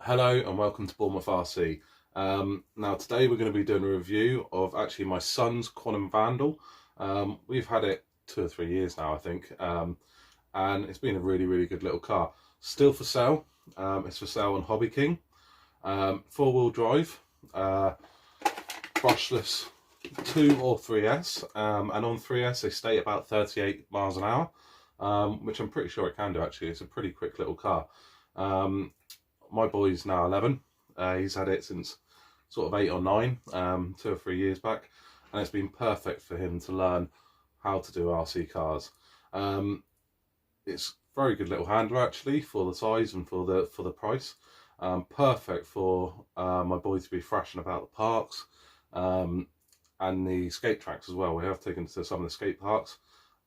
Hello and welcome to Bournemouth RC. Now today we're going to be doing a review of actually my son's Quanum Vandal. We've had it 2 or 3 years now, I think, and it's been a really good little car. Still for sale. It's for sale on Hobbyking. 4-wheel drive, brushless 2 or 3S, and on 3S they stay about 38 miles an hour, which I'm pretty sure it can do actually. It's a pretty quick little car. My boy's now 11. He's had it since sort of 8 or 9, 2 or 3 years back, and it's been perfect for him to learn how to do RC cars. It's a very good little handler actually for the size and for the price. Perfect for my boy to be thrashing about the parks and the skate tracks as well. We have taken to some of the skate parks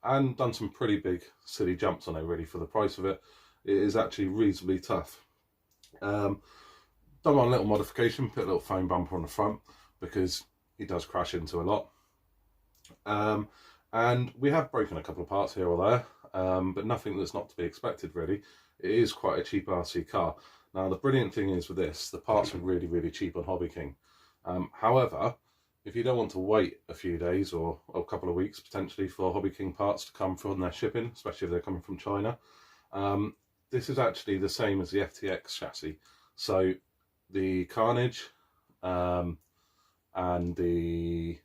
and done some pretty big silly jumps on it really for the price of it. It is actually reasonably tough. Done one little modification, put a little foam bumper on the front because he does crash into a lot. And we have broken a couple of parts here or there, but nothing that's not to be expected really. It is quite a cheap RC car. Now the brilliant thing is with this, the parts are really cheap on Hobbyking. However, if you don't want to wait a few days or a couple of weeks potentially for Hobbyking parts to come from their shipping, especially if they're coming from China, this is actually the same as the FTX chassis. So the Carnage and the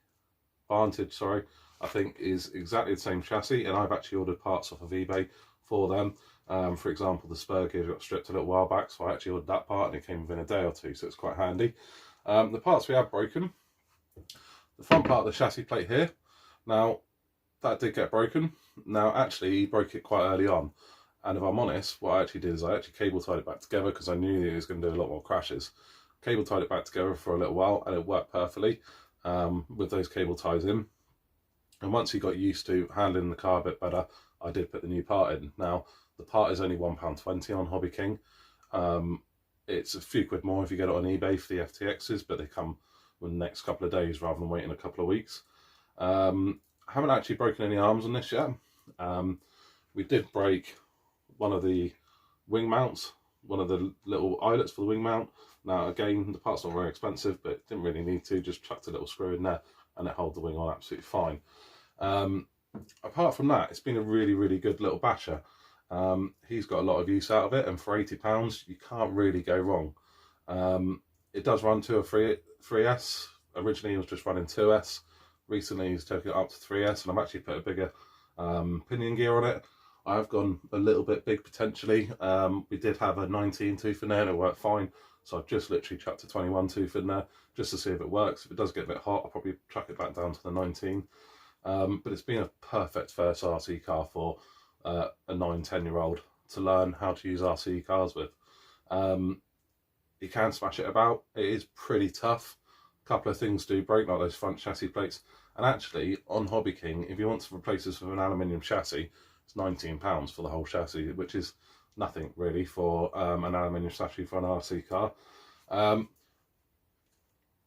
Vantage, sorry, I think is exactly the same chassis, and I've actually ordered parts off of eBay for them. For example, the spur gear got stripped a little while back, so I actually ordered that part and it came within a day or two, so it's quite handy. The parts we have broken, the front part of the chassis plate here, now that did get broken. Now actually he broke it quite early on, and if I'm honest, what I actually did is I actually cable tied it back together because I knew it was going to do a lot more crashes. Cable tied it back together for a little while and it worked perfectly with those cable ties in. And once he got used to handling the car a bit better, I did put the new part in. Now the part is only £1.20 on Hobbyking. It's a few quid more if you get it on eBay for the FTXs, but they come within the next couple of days rather than waiting a couple of weeks. I haven't actually broken any arms on this yet. We did break one of the wing mounts, one of the little eyelets for the wing mount. Now again, the part's not very expensive, but didn't really need to, just chucked a little screw in there and it held the wing on absolutely fine. Apart from that, it's been a really good little basher. He's got a lot of use out of it, and for £80 you can't really go wrong. It does run 2 or 3S. Originally he was just running 2S. Recently he's taken it up to 3S, and I've actually put a bigger pinion gear on it. I've gone a little bit big potentially. We did have a 19 tooth in there and it worked fine, so I've just literally chucked a 21 tooth in there just to see if it works. If it does get a bit hot, I'll probably chuck it back down to the 19. But it's been a perfect first RC car for a 9-10 year old to learn how to use RC cars with. You can smash it about. It is pretty tough. A couple of things do break, like those front chassis plates, and actually on Hobbyking, if you want to replace this with an aluminium chassis, it's £19 for the whole chassis, which is nothing really for an aluminium chassis for an RC car.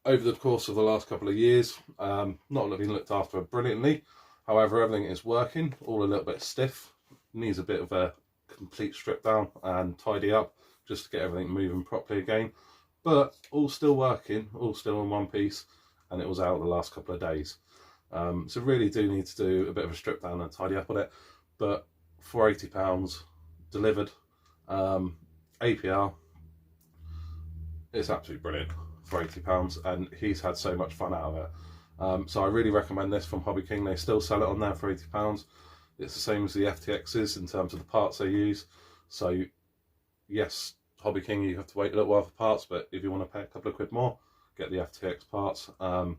Over the course of the last couple of years, not been looked after brilliantly. However, everything is working, all a little bit stiff. Needs a bit of a complete strip down and tidy up just to get everything moving properly again. But all still working, all still in one piece, and it was out the last couple of days. So really do need to do a bit of a strip down and tidy up on it. But for £80 delivered, APR, it's absolutely brilliant for £80, and he's had so much fun out of it. So I really recommend this from Hobbyking. They still sell it on there for £80. It's the same as the FTXs in terms of the parts they use. So yes, Hobbyking, you have to wait a little while for parts, but if you want to pay a couple of quid more, get the FTX parts and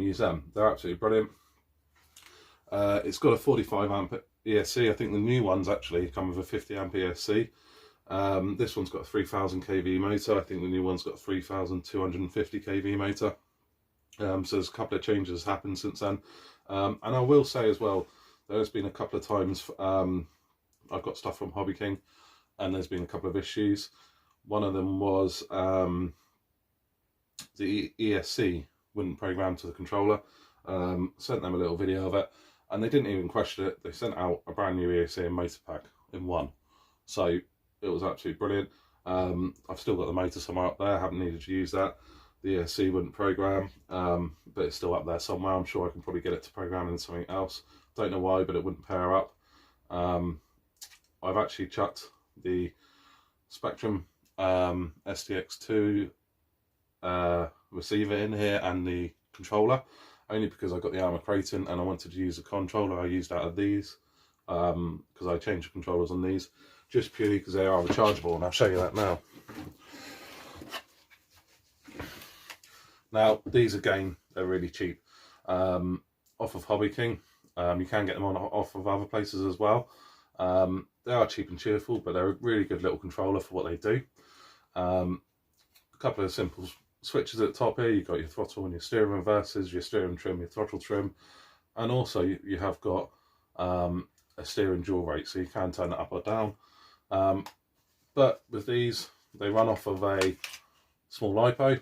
use them. They're absolutely brilliant. It's got a 45 amp ESC. I think the new ones actually come with a 50 amp ESC. This one's got a 3000 kV motor. I think the new one's got a 3250 kV motor. So there's a couple of changes happened since then. And I will say as well, there's been a couple of times I've got stuff from Hobbyking and there's been a couple of issues. One of them was the ESC wouldn't program to the controller. Sent them a little video of it, and they didn't even question it. They sent out a brand new ESC and motor pack in one. So it was absolutely brilliant. I've still got the motor somewhere up there, haven't needed to use that. The ESC wouldn't program, but it's still up there somewhere. I'm sure I can probably get it to program in something else. Don't know why, but it wouldn't pair up. I've actually chucked the Spectrum STX2 receiver in here and the controller, only because I got the armor Kraton and I wanted to use a controller I used out of these, because I changed the controllers on these, just purely because they are rechargeable, and I'll show you that now. Now these again, they're really cheap, off of Hobbyking. You can get them off of other places as well. They are cheap and cheerful, but they're a really good little controller for what they do. A couple of simple switches at the top here. You've got your throttle and your steering reversers, your steering trim, your throttle trim, and also you have got a steering dual rate, so you can turn it up or down. But with these, they run off of a small LIPO.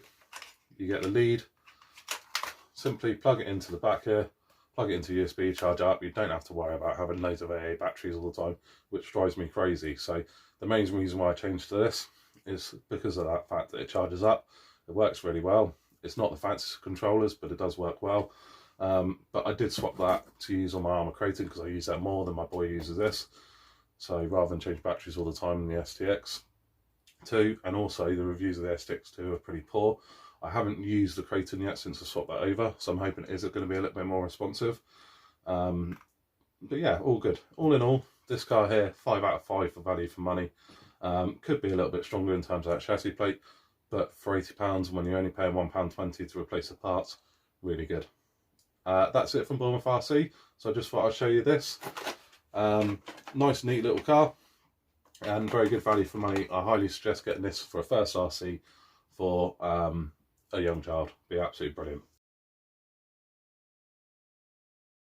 You get the lead, simply plug it into the back here, plug it into USB, charge up. You don't have to worry about having loads of AA batteries all the time, which drives me crazy. So the main reason why I changed to this is because of that fact that it charges up. It works really well. It's not the fanciest controllers, but it does work well. But I did swap that to use on my armor Kraton because I use that more than my boy uses this. So rather than change batteries all the time in the STX2, and also the reviews of the STX2 are pretty poor. I haven't used the Kraton yet since I swapped that over, so I'm hoping it is going to be a little bit more responsive. But yeah, all good. All in all, this car here, 5 out of 5 for value for money. Could be a little bit stronger in terms of that chassis plate, but for £80, when you're only paying £1.20 to replace the parts, really good. That's it from Bournemouth RC, so I just thought I'd show you this. Nice neat little car, and very good value for money. I highly suggest getting this for a first RC for a young child. Be absolutely brilliant.